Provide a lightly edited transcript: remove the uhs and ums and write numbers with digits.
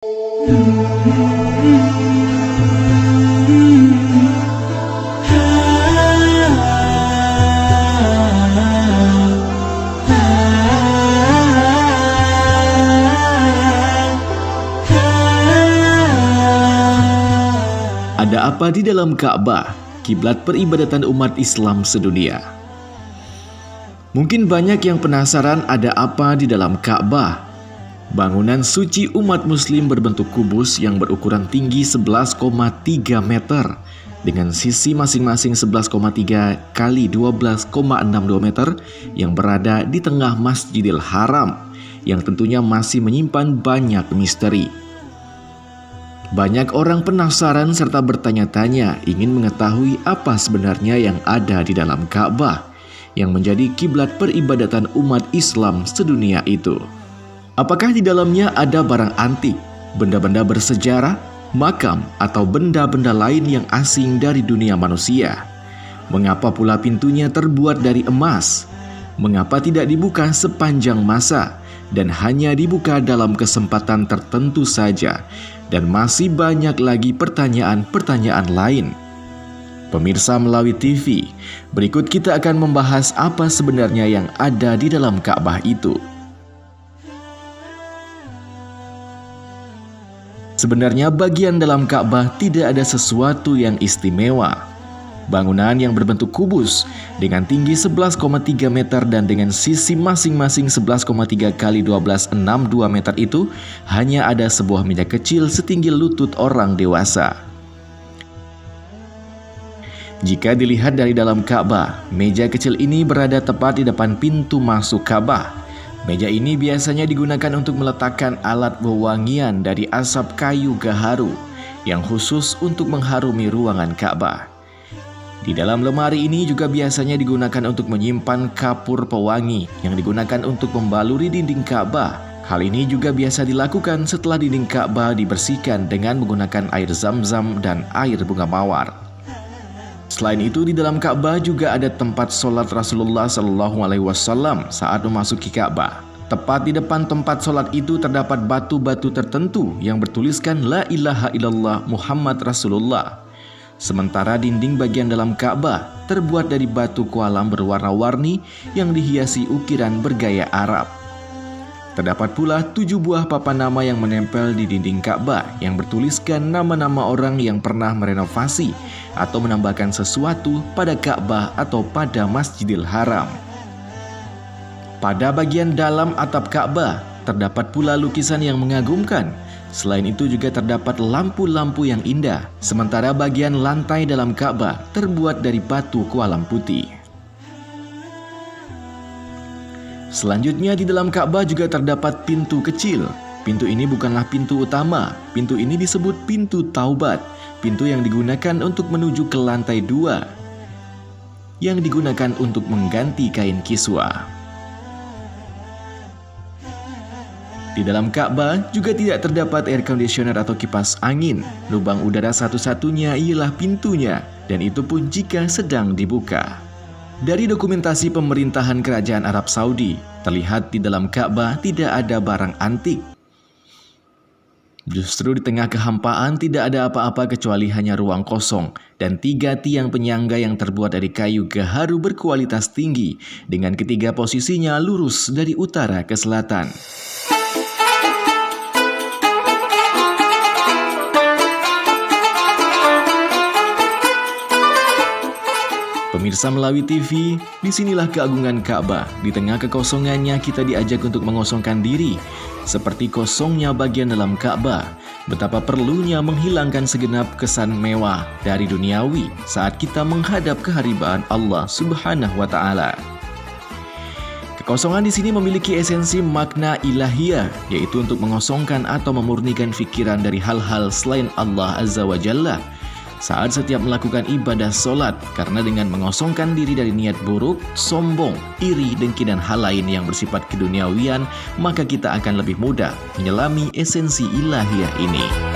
Ada apa di dalam Ka'bah, kiblat peribadatan umat Islam sedunia? Mungkin banyak yang penasaran ada apa di dalam Ka'bah. Bangunan suci umat muslim berbentuk kubus yang berukuran tinggi 11,3 meter dengan sisi masing-masing 11,3 kali 12,62 meter yang berada di tengah Masjidil Haram yang tentunya masih menyimpan banyak misteri. Banyak orang penasaran serta bertanya-tanya ingin mengetahui apa sebenarnya yang ada di dalam Ka'bah yang menjadi kiblat peribadatan umat Islam sedunia itu. Apakah di dalamnya ada barang antik, benda-benda bersejarah, makam, atau benda-benda lain yang asing dari dunia manusia? Mengapa pula pintunya terbuat dari emas? Mengapa tidak dibuka sepanjang masa dan hanya dibuka dalam kesempatan tertentu saja? Dan masih banyak lagi pertanyaan-pertanyaan lain. Pemirsa Melawi TV, berikut kita akan membahas apa sebenarnya yang ada di dalam Ka'bah itu. Sebenarnya bagian dalam Ka'bah tidak ada sesuatu yang istimewa. Bangunan yang berbentuk kubus dengan tinggi 11,3 meter dan dengan sisi masing-masing 11,3 kali 12,62 meter itu hanya ada sebuah meja kecil setinggi lutut orang dewasa. Jika dilihat dari dalam Ka'bah, meja kecil ini berada tepat di depan pintu masuk Ka'bah. Meja ini biasanya digunakan untuk meletakkan alat wewangian dari asap kayu gaharu yang khusus untuk mengharumi ruangan Ka'bah. Di dalam lemari ini juga biasanya digunakan untuk menyimpan kapur pewangi yang digunakan untuk membaluri dinding Ka'bah. Hal ini juga biasa dilakukan setelah dinding Ka'bah dibersihkan dengan menggunakan air zam-zam dan air bunga mawar. Selain itu, di dalam Ka'bah juga ada tempat sholat Rasulullah SAW saat memasuki Ka'bah. Tepat di depan tempat sholat itu terdapat batu-batu tertentu yang bertuliskan La ilaha illallah Muhammad Rasulullah. Sementara dinding bagian dalam Ka'bah terbuat dari batu kualam berwarna-warni yang dihiasi ukiran bergaya Arab. Terdapat pula 7 buah papan nama yang menempel di dinding Ka'bah yang bertuliskan nama-nama orang yang pernah merenovasi atau menambahkan sesuatu pada Ka'bah atau pada Masjidil Haram. Pada bagian dalam atap Ka'bah terdapat pula lukisan yang mengagumkan. Selain itu juga terdapat lampu-lampu yang indah. Sementara bagian lantai dalam Ka'bah terbuat dari batu kualam putih. Selanjutnya di dalam Ka'bah juga terdapat pintu kecil. Pintu ini bukanlah pintu utama. Pintu ini disebut pintu taubat. Pintu yang digunakan untuk menuju ke lantai 2, yang digunakan untuk mengganti kain kiswa. Di dalam Ka'bah juga tidak terdapat air conditioner atau kipas angin. Lubang udara satu-satunya ialah pintunya, dan itu pun jika sedang dibuka. Dari dokumentasi pemerintahan Kerajaan Arab Saudi, terlihat di dalam Ka'bah tidak ada barang antik. Justru di tengah kehampaan tidak ada apa-apa kecuali hanya ruang kosong dan 3 tiang penyangga yang terbuat dari kayu gaharu berkualitas tinggi dengan ketiga posisinya lurus dari utara ke selatan. Pemirsa Melawi TV, disinilah keagungan Ka'bah. Di tengah kekosongannya kita diajak untuk mengosongkan diri. Seperti kosongnya bagian dalam Ka'bah, betapa perlunya menghilangkan segenap kesan mewah dari duniawi saat kita menghadap keharibaan Allah Subhanahu wa Ta'ala. Kekosongan di sini memiliki esensi makna ilahiyah, yaitu untuk mengosongkan atau memurnikan pikiran dari hal-hal selain Allah Azza wa Jalla saat setiap melakukan ibadah sholat, karena dengan mengosongkan diri dari niat buruk, sombong, iri, dengki, dan hal lain yang bersifat keduniawian, maka kita akan lebih mudah menyelami esensi ilahiyah ini.